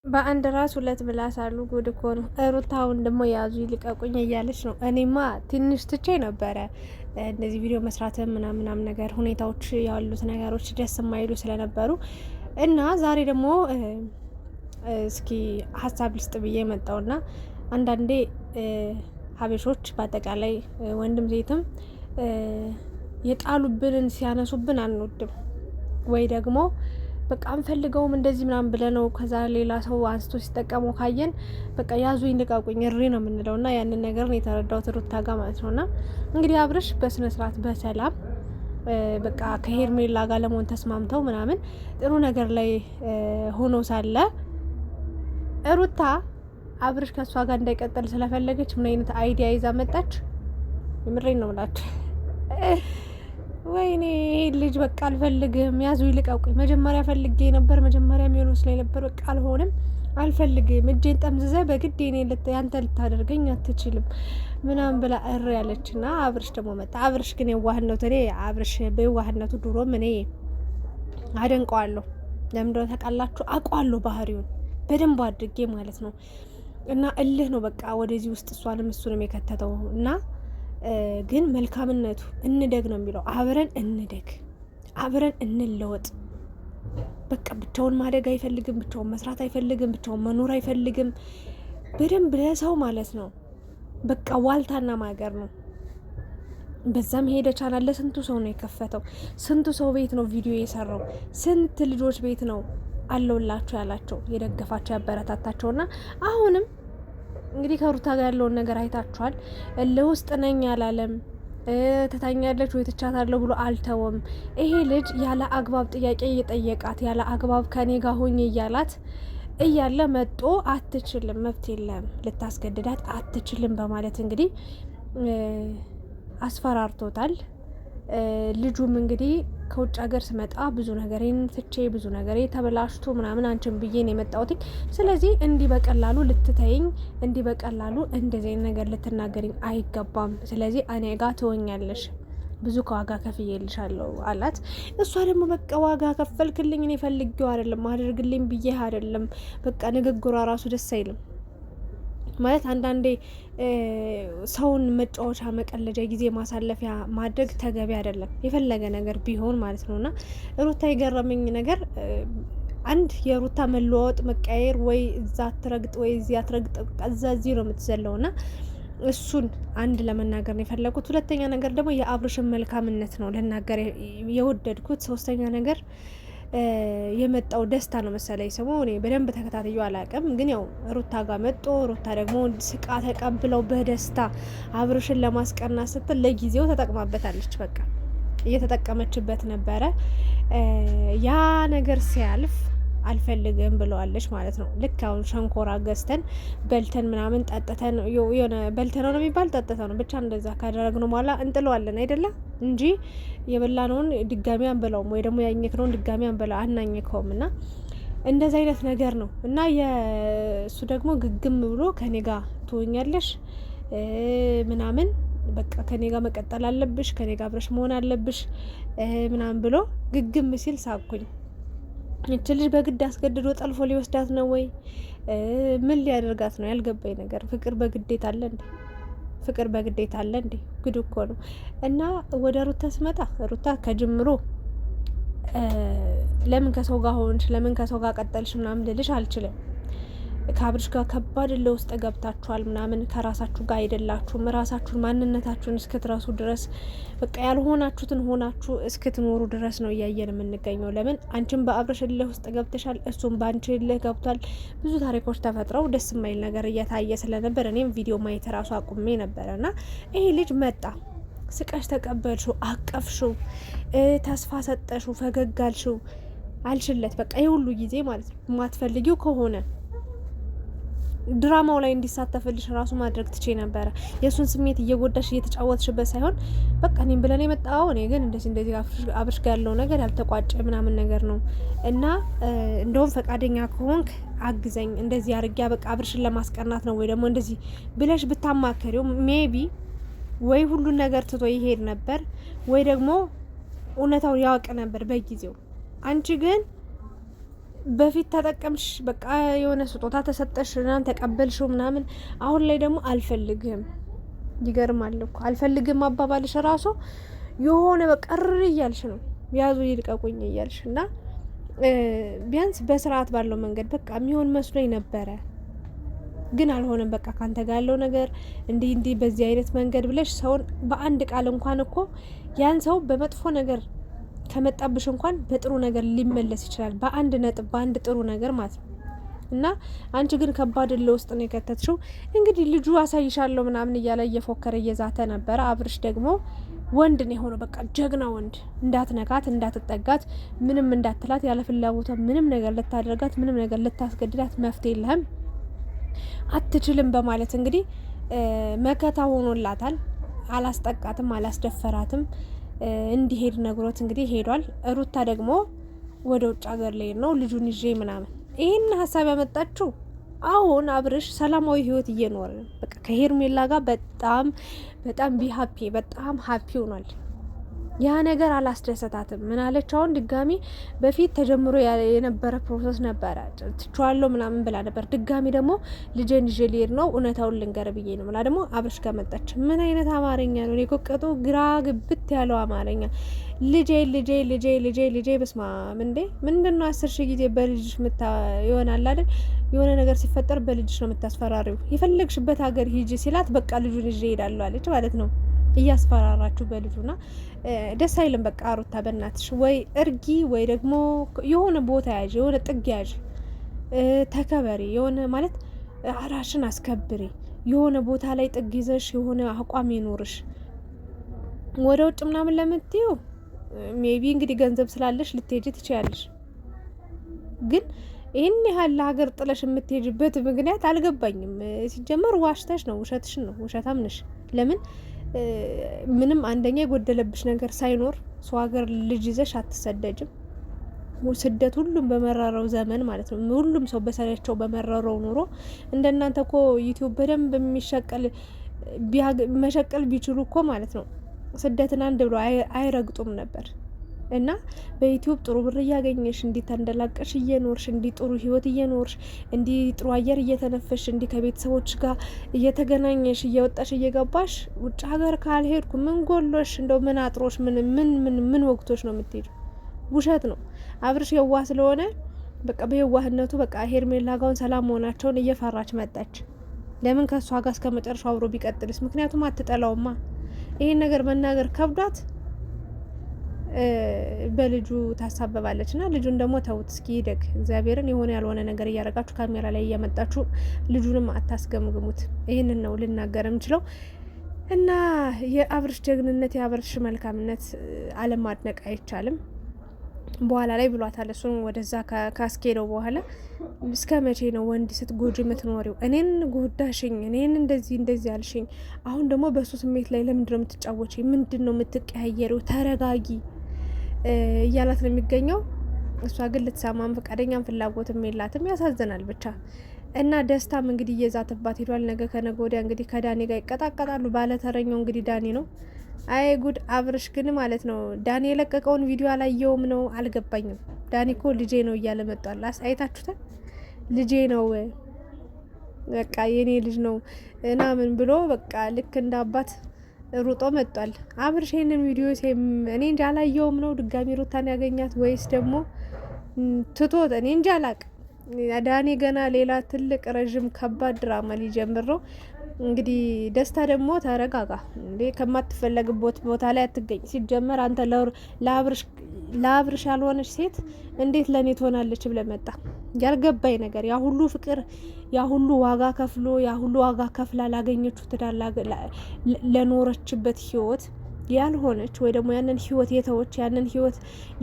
በአንድ ራስ ሁለት ምላስ አሉ። ጉድ እኮ ነው። ሩታውን ደግሞ ያዙ ይልቀቁኝ እያለች ነው። እኔማ ትንሽ ትቼ ነበረ እንደዚህ ቪዲዮ መስራት ምናምናም ነገር ሁኔታዎች ያሉት ነገሮች ደስ የማይሉ ስለነበሩ እና ዛሬ ደግሞ እስኪ ሀሳብ ልስጥ ብዬ መጣውና አንዳንዴ ሀበሾች በአጠቃላይ ወንድም ሴትም የጣሉብንን ሲያነሱብን አንወድም ወይ ደግሞ በቃ አንፈልገውም እንደዚህ ምናምን ብለነው ከዛ ሌላ ሰው አንስቶ ሲጠቀመው ካየን በቃ ያዙኝ ልቀቁኝ እሪ ነው የምንለው። እና ያንን ነገር ነው የተረዳሁት ሩታ ጋር ማለት ነው። እና እንግዲህ አብርሽ በስነ ስርዓት በሰላም በቃ ከሄርሜላ ጋር ለመሆን ተስማምተው ምናምን ጥሩ ነገር ላይ ሆኖ ሳለ ሩታ አብርሽ ከእሷ ጋር እንዳይቀጥል ስለፈለገች ምን አይነት አይዲያ ይዛ መጣች? የምሬን ነው ብላችሁ ወይኔ ልጅ በቃ አልፈልግም፣ ያዙ ይልቀቁኝ። መጀመሪያ ፈልጌ ነበር፣ መጀመሪያ የሚሆነው ስለይ ነበር። በቃ አልሆንም፣ አልፈልግም፣ እጄን ጠምዝዘ በግድ እኔ ያንተ ልታደርገኝ አትችልም ምናምን ብላ ያለችና አብርሽ ደግሞ መጣ። አብርሽ ግን የዋህነቱ እኔ አብርሽ በየዋህነቱ ድሮም እኔ አደንቀዋለሁ። ለምንድነው ታውቃላችሁ? አውቀዋለሁ ባህሪውን በደንብ አድርጌ ማለት ነው። እና እልህ ነው በቃ ወደዚህ ውስጥ እሷንም እሱንም የከተተው እና ግን መልካምነቱ እንደግ ነው የሚለው። አብረን እንደግ፣ አብረን እንለወጥ። በቃ ብቻውን ማደግ አይፈልግም፣ ብቻውን መስራት አይፈልግም፣ ብቻውን መኖር አይፈልግም። በደንብ ለሰው ማለት ነው በቃ ዋልታና ማገር ነው። በዛም ሄደ ቻናል ለስንቱ ሰው ነው የከፈተው። ስንቱ ሰው ቤት ነው ቪዲዮ የሰራው። ስንት ልጆች ቤት ነው አለውላቸው ያላቸው የደገፋቸው ያበረታታቸውና አሁንም እንግዲህ ከሩታ ጋር ያለውን ነገር አይታችኋል። ለውስጥ ነኝ አላለም። ትታኛለች ወይ ትቻታለሁ ብሎ አልተወም። ይሄ ልጅ ያለ አግባብ ጥያቄ እየጠየቃት ያለ አግባብ ከኔ ጋር ሆኜ እያላት እያለ መጦ አትችልም፣ መብት የለም ልታስገድዳት አትችልም በማለት እንግዲህ አስፈራርቶታል። ልጁም እንግዲህ ከውጭ ሀገር ስመጣ ብዙ ነገሬን ትቼ ብዙ ነገሬ ተበላሽቶ ምናምን አንቺን ብዬ ነው የመጣሁት። ስለዚህ እንዲህ በቀላሉ ልትተይኝ፣ እንዲህ በቀላሉ እንደዚህ ነገር ልትናገሪኝ አይገባም። ስለዚህ እኔ ጋር ትወኛለሽ፣ ብዙ ከዋጋ ከፍዬልሻለሁ አላት። እሷ ደግሞ በቃ ዋጋ ከፈልክልኝ፣ እኔ ፈልጌው አይደለም አድርግልኝ ብዬ አይደለም። በቃ ንግግሯ ራሱ ደስ አይልም ማለት አንዳንዴ ሰውን መጫወቻ መቀለጃ ጊዜ ማሳለፊያ ማድረግ ተገቢ አይደለም፣ የፈለገ ነገር ቢሆን ማለት ነውና ሩታ የገረመኝ ነገር አንድ የሩታ መለዋወጥ መቀየር፣ ወይ እዛ አትረግጥ ወይ እዚህ አትረግጥ፣ ከዛ እዚህ ነው የምትዘለውና እሱን አንድ ለመናገር ነው የፈለኩት። ሁለተኛ ነገር ደግሞ የአብርሽን መልካምነት ነው ልናገር የወደድኩት። ሶስተኛ ነገር የመጣው ደስታ ነው መሰለኝ ስሙ። እኔ በደንብ ተከታትዩ አላውቅም፣ ግን ያው ሩታ ጋር መጦ ሩታ ደግሞ ስቃ ተቀብለው በደስታ አብርሽን ለማስቀናት ስትል ለጊዜው ተጠቅማበታለች። በቃ እየተጠቀመችበት ነበረ። ያ ነገር ሲያልፍ አልፈልግም ብለዋለች ማለት ነው። ልክ አሁን ሸንኮራ ገዝተን በልተን ምናምን ጠጥተን የሆነ በልተነው ነው የሚባል ጠጥተው ነው ብቻ እንደዛ ካደረግነው በኋላ እንጥለዋለን አይደለ እንጂ የበላነውን ድጋሚ አንበላውም፣ ወይ ደግሞ ያኘክነውን ድጋሚ አንበላው አናኘከውም። እና እንደዚህ አይነት ነገር ነው። እና የእሱ ደግሞ ግግም ብሎ ከኔ ጋር ትሆኛለሽ ምናምን በቃ ከኔ ጋር መቀጠል አለብሽ፣ ከኔ ጋር አብረሽ መሆን አለብሽ ምናምን ብሎ ግግም ሲል ሳኩኝ። እቺ ልጅ በግድ አስገድዶ ጠልፎ ሊወስዳት ነው ወይ ምን ሊያደርጋት ነው? ያልገባኝ ነገር ፍቅር በግዴታ አለ እንዴ? ፍቅር በግዴታ አለ እንዴ? ጉድ እኮ ነው። እና ወደ ሩታ ስመጣ ሩታ ከጅምሮ ለምን ከሰው ጋር ሆንሽ፣ ለምን ከሰው ጋር ቀጠልሽ ምናምን ልልሽ አልችልም። ከአብርሽ ጋር ከባድ ለውስጥ ገብታችኋል ምናምን፣ ከራሳችሁ ጋር አይደላችሁም። ራሳችሁን ማንነታችሁን እስክትረሱ ድረስ በቃ ያልሆናችሁትን ሆናችሁ እስክትኖሩ ድረስ ነው እያየን የምንገኘው። ለምን አንቺም በአብርሽ እልህ ውስጥ ገብተሻል፣ እሱም በአንቺ እልህ ገብቷል። ብዙ ታሪኮች ተፈጥረው ደስ የማይል ነገር እየታየ ስለነበር እኔም ቪዲዮ ማየት ራሱ አቁሜ ነበረ። እና ይሄ ልጅ መጣ፣ ስቀሽ ተቀበልሽው፣ አቀፍሽው፣ ተስፋ ሰጠሽው፣ ፈገግ አልሽው፣ አልሽለት። በቃ የሁሉ ጊዜ ማለት ነው። የማትፈልጊው ከሆነ ድራማው ላይ እንዲሳተፍልሽ ራሱ ማድረግ ትቼ ነበረ። የእሱን ስሜት እየጎዳሽ እየተጫወትሽበት ሳይሆን በቃ እኔም ብለን የመጣው እኔ ግን እንደዚህ አብርሽ ጋር ያለው ነገር ያልተቋጨ ምናምን ነገር ነው እና እንደውም ፈቃደኛ ከሆንክ አግዘኝ፣ እንደዚህ አርጊያ በቃ አብርሽን ለማስቀናት ነው ወይ ደግሞ እንደዚህ ብለሽ ብታማከሪው ሜቢ ወይ ሁሉን ነገር ትቶ ይሄድ ነበር ወይ ደግሞ እውነታው ያውቅ ነበር በጊዜው። አንቺ ግን በፊት ተጠቀምሽ፣ በቃ የሆነ ስጦታ ተሰጠሽ ምናምን ተቀበልሽው ምናምን፣ አሁን ላይ ደግሞ አልፈልግም። ይገርማል እኮ አልፈልግም አባባልሽ ራሱ የሆነ በቃ እሪ እያልሽ ነው፣ ያዙ ይልቀቁኝ እያልሽ እና ቢያንስ በስርዓት ባለው መንገድ በቃ የሚሆን መስሎኝ ነበረ፣ ግን አልሆነም። በቃ ካንተ ጋር ያለው ነገር እንዲህ በዚህ አይነት መንገድ ብለሽ ሰውን በአንድ ቃል እንኳን እኮ ያን ሰው በመጥፎ ነገር ከመጣብሽ እንኳን በጥሩ ነገር ሊመለስ ይችላል፣ በአንድ ነጥብ በአንድ ጥሩ ነገር ማለት ነው። እና አንቺ ግን ከባድ ለውስጥ ነው የከተትሽው። እንግዲህ ልጁ አሳይሻለሁ ምናምን እያለ እየፎከረ እየዛተ ነበረ። አብርሽ ደግሞ ወንድ ነው የሆነው፣ በቃ ጀግና ወንድ። እንዳትነካት፣ እንዳትጠጋት፣ ምንም እንዳትላት፣ ያለ ፍላጎቷ ምንም ነገር ልታደርጋት፣ ምንም ነገር ልታስገድዳት መፍትሄ የለህም፣ አትችልም በማለት እንግዲህ መከታ ሆኖላታል። አላስጠቃትም፣ አላስደፈራትም። እንዲሄድ ነግሮት እንግዲህ ሄዷል። ሩታ ደግሞ ወደ ውጭ ሀገር ላይ ነው ልጁን ይዤ ምናምን። ይህን ሀሳብ ያመጣችው አሁን አብርሽ ሰላማዊ ህይወት እየኖረ ነው። በቃ ከሄርሜላ ጋር በጣም በጣም ቢሀፒ በጣም ሀፒ ሆኗል። ያ ነገር አላስደሰታትም። ምን አለች አሁን ድጋሚ? በፊት ተጀምሮ የነበረ ፕሮሰስ ነበረ ትችዋለሁ ምናምን ብላ ነበር። ድጋሚ ደግሞ ልጄን ይዤ ልሄድ ነው እውነታውን ልንገር ብዬ ነው ብላ ደግሞ አብርሽ ጋር መጣች። ምን አይነት አማርኛ ነው? የቆቀጡ ግራ ግብት ያለው አማርኛ። ልጄ ልጄ ልጄ ልጄ ልጄ በስማም እንዴ! ምንድን ነው 10 ሺህ ጊዜ በልጅሽ ይሆናል አይደል? የሆነ ነገር ሲፈጠር በልጅሽ ነው የምታስፈራሪው። የፈለግሽበት ሀገር ሂጂ ሲላት በቃ ልጁን ይዤ እሄዳለሁ አለች ማለት ነው። እያስፈራራችሁ በልጁና ደስ አይልም። በቃ ሩታ በእናትሽ ወይ እርጊ ወይ ደግሞ የሆነ ቦታ ያዥ፣ የሆነ ጥግ ያዥ፣ ተከበሪ፣ የሆነ ማለት ራሽን አስከብሪ፣ የሆነ ቦታ ላይ ጥግ ይዘሽ የሆነ አቋም ይኖርሽ። ወደ ውጭ ምናምን ለምትዩ ሜቢ እንግዲህ ገንዘብ ስላለሽ ልትሄጂ ትችያለሽ። ግን ይህን ያህል ለሀገር ጥለሽ የምትሄጅበት ምክንያት አልገባኝም። ሲጀመር ዋሽተሽ ነው፣ ውሸትሽን ነው፣ ውሸታም ነሽ። ለምን ምንም አንደኛ የጎደለብሽ ነገር ሳይኖር ሰው ሀገር ልጅ ይዘሽ አትሰደጅም? ስደት ሁሉም በመረረው ዘመን ማለት ነው። ሁሉም ሰው በሰለቸው በመረረው ኑሮ እንደናንተ እኮ ዩቲዩብ በደንብ የሚሸቀል መሸቀል ቢችሉ እኮ ማለት ነው ስደትን አንድ ብሎ አይረግጡም ነበር። እና በዩቲዩብ ጥሩ ብር እያገኘሽ እንዲ ተንደላቀሽ እየኖርሽ እንዲ ጥሩ ህይወት እየኖርሽ እንዲ ጥሩ አየር እየተነፈሽ እንዲ ከቤተሰቦች ጋር እየተገናኘሽ እየወጣሽ እየገባሽ ውጭ ሀገር ካልሄድኩ ምን ጎሎሽ እንደው ምን አጥሮሽ ምን ወቅቶሽ ነው የምትሄዱ? ውሸት ነው። አብርሽ የዋህ ስለሆነ በቃ በየዋህነቱ በቃ ሄርሜላ ጋውን ሰላም መሆናቸውን እየፈራች መጣች። ለምን ከሷ ጋር እስከ መጨረሻው አብሮ ቢቀጥልስ? ምክንያቱም አትጠላውማ። ይሄን ነገር መናገር ከብዷት በልጁ ታሳበባለች። እና ልጁን ደግሞ ተውት እስኪ ይደግ። እግዚአብሔርን የሆነ ያልሆነ ነገር እያደረጋችሁ ካሜራ ላይ እያመጣችሁ ልጁንም አታስገምግሙት። ይህንን ነው ልናገር የምችለው። እና የአብርሽ ጀግንነት የአብርሽ መልካምነት አለማድነቅ አይቻልም። በኋላ ላይ ብሏታል። እሱን ወደዛ ካስኬደው በኋላ እስከ መቼ ነው ወንድ ስትጎጂ የምትኖሪው? እኔን ጎዳሽኝ፣ እኔን እንደዚህ አልሽኝ። አሁን ደግሞ በሱ ስሜት ላይ ለምንድን ነው የምትጫወች? ምንድን ነው የምትቀያየሪው? ተረጋጊ እያላት ነው የሚገኘው። እሷ ግን ልትሰማም ፈቃደኛም ፍላጎትም የላትም። ያሳዝናል ብቻ። እና ደስታም እንግዲህ እየዛተባት ሄዷል። ነገ ከነገ ወዲያ እንግዲህ ከዳኒ ጋር ይቀጣቀጣሉ። ባለተረኛው እንግዲህ ዳኒ ነው። አይ ጉድ! አብርሽ ግን ማለት ነው ዳኒ የለቀቀውን ቪዲዮ አላየውም ነው፣ አልገባኝም። ዳኒ እኮ ልጄ ነው እያለ መጧል። አይታችሁታል? ልጄ ነው በቃ የኔ ልጅ ነው እና ምን ብሎ በቃ ልክ እንደ አባት ሩጦ መጧል። አብርሽ ይሄንን ቪዲዮ እኔ እንጃ አላየውም ነው፣ ድጋሚ ሩታን ያገኛት ወይስ ደግሞ ትቶት፣ እኔ እንጃ አላቅም። ዳኒ ገና ሌላ ትልቅ ረዥም ከባድ ድራማ ሊጀምር ነው። እንግዲህ ደስታ ደግሞ ተረጋጋ እንዴ! ከማትፈለግበት ቦታ ላይ አትገኝ። ሲጀመር አንተ ለአብርሽ ያልሆነች ሴት እንዴት ለኔ ትሆናለች ብለህ መጣ? ያልገባኝ ነገር ያ ሁሉ ፍቅር፣ ያ ሁሉ ዋጋ ከፍሎ፣ ያ ሁሉ ዋጋ ከፍላ ላገኘችው ትዳር ለኖረችበት ህይወት ያልሆነች ወይ ደግሞ ያንን ህይወት የተወች፣ ያንን ህይወት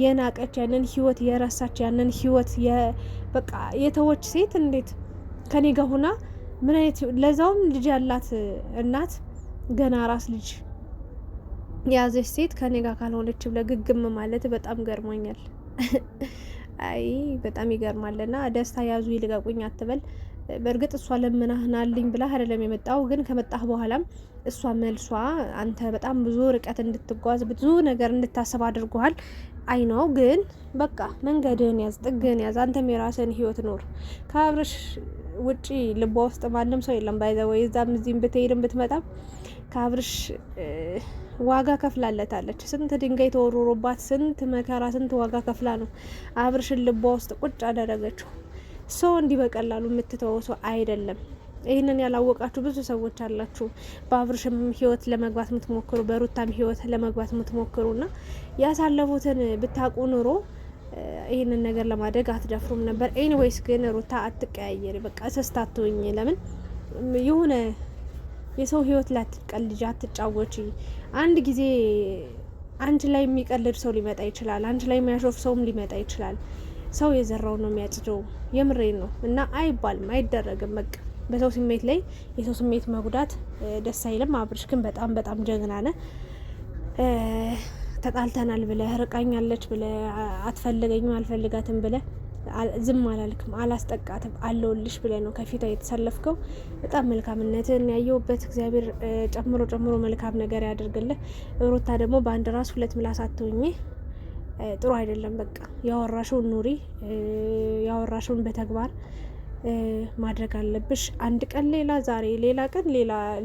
የናቀች፣ ያንን ህይወት የረሳች፣ ያንን ህይወት በቃ የተወች ሴት እንዴት ከኔ ጋር ሆና ምን አይነት ለዛውም ልጅ ያላት እናት ገና ራስ ልጅ ያዘች ሴት ከኔ ጋር ካልሆነች ብለ ግግም ማለት በጣም ገርሞኛል። አይ በጣም ይገርማልና ደስታ ያዙ ይልቀቁኝ አትበል። በእርግጥ እሷ ለምናህናልኝ ብላ አይደለም የመጣው፣ ግን ከመጣህ በኋላም እሷ መልሷ አንተ በጣም ብዙ ርቀት እንድትጓዝ ብዙ ነገር እንድታስብ አድርጓል። አይ ነው ግን በቃ መንገድህን ያዝ፣ ጥግህን ያዝ። አንተም የራስህን ህይወት ኖር። ከአብርሽ ውጪ ልቧ ውስጥ ማንም ሰው የለም። ባይዘ ወይ እዛም እዚህም ብትሄድም ብትመጣም ከአብርሽ ዋጋ ከፍላለታለች። ስንት ድንጋይ ተወርሮባት፣ ስንት መከራ፣ ስንት ዋጋ ከፍላ ነው አብርሽን ልቧ ውስጥ ቁጭ አደረገችው። ሰው እንዲህ በቀላሉ የምትተወው ሰው አይደለም። ይህንን ያላወቃችሁ ብዙ ሰዎች አላችሁ። በአብርሽም ህይወት ለመግባት የምትሞክሩ፣ በሩታም ህይወት ለመግባት የምትሞክሩ እና ያሳለፉትን ብታውቁ ኑሮ ይህንን ነገር ለማድረግ አትደፍሩም ነበር። ኤኒዌይስ ግን ሩታ አትቀያየሪ፣ በቃ እስስታትውኝ። ለምን የሆነ የሰው ህይወት ላይ አትቀልጂ፣ አትጫወቺ። አንድ ጊዜ አንቺ ላይ የሚቀልድ ሰው ሊመጣ ይችላል፣ አንቺ ላይ የሚያሾፍ ሰውም ሊመጣ ይችላል። ሰው የዘራው ነው የሚያጭደው። የምሬን ነው እና አይባልም፣ አይደረግም። በቃ በሰው ስሜት ላይ የሰው ስሜት መጉዳት ደስ አይልም። አብርሽ ግን በጣም በጣም ጀግና ነህ። ተጣልተናል ብለህ ርቃኛለች ብለህ አትፈልገኝም አልፈልጋትም ብለህ ዝም አላልክም፣ አላስጠቃትም፣ አለውልሽ ብለህ ነው ከፊቷ የተሰለፍከው። በጣም መልካምነትን ያየውበት እግዚአብሔር ጨምሮ ጨምሮ መልካም ነገር ያደርግልህ። ሩታ ደግሞ በአንድ ራስ ሁለት ምላስ አትሁኚ። ጥሩ አይደለም። በቃ ያወራሽውን ኑሪ፣ ያወራሽውን በተግባር ማድረግ አለብሽ። አንድ ቀን ሌላ፣ ዛሬ ሌላ ቀን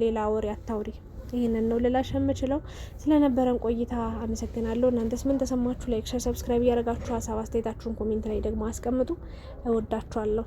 ሌላ ወሬ አታውሪ። ይህንን ነው ልላሽ የምችለው። ስለነበረን ቆይታ አመሰግናለሁ። እናንተስ ምን ተሰማችሁ? ላይክ፣ ሸር፣ ሰብስክራይብ እያደረጋችሁ ሀሳብ አስተያየታችሁን ኮሜንት ላይ ደግሞ አስቀምጡ። እወዳችኋለሁ።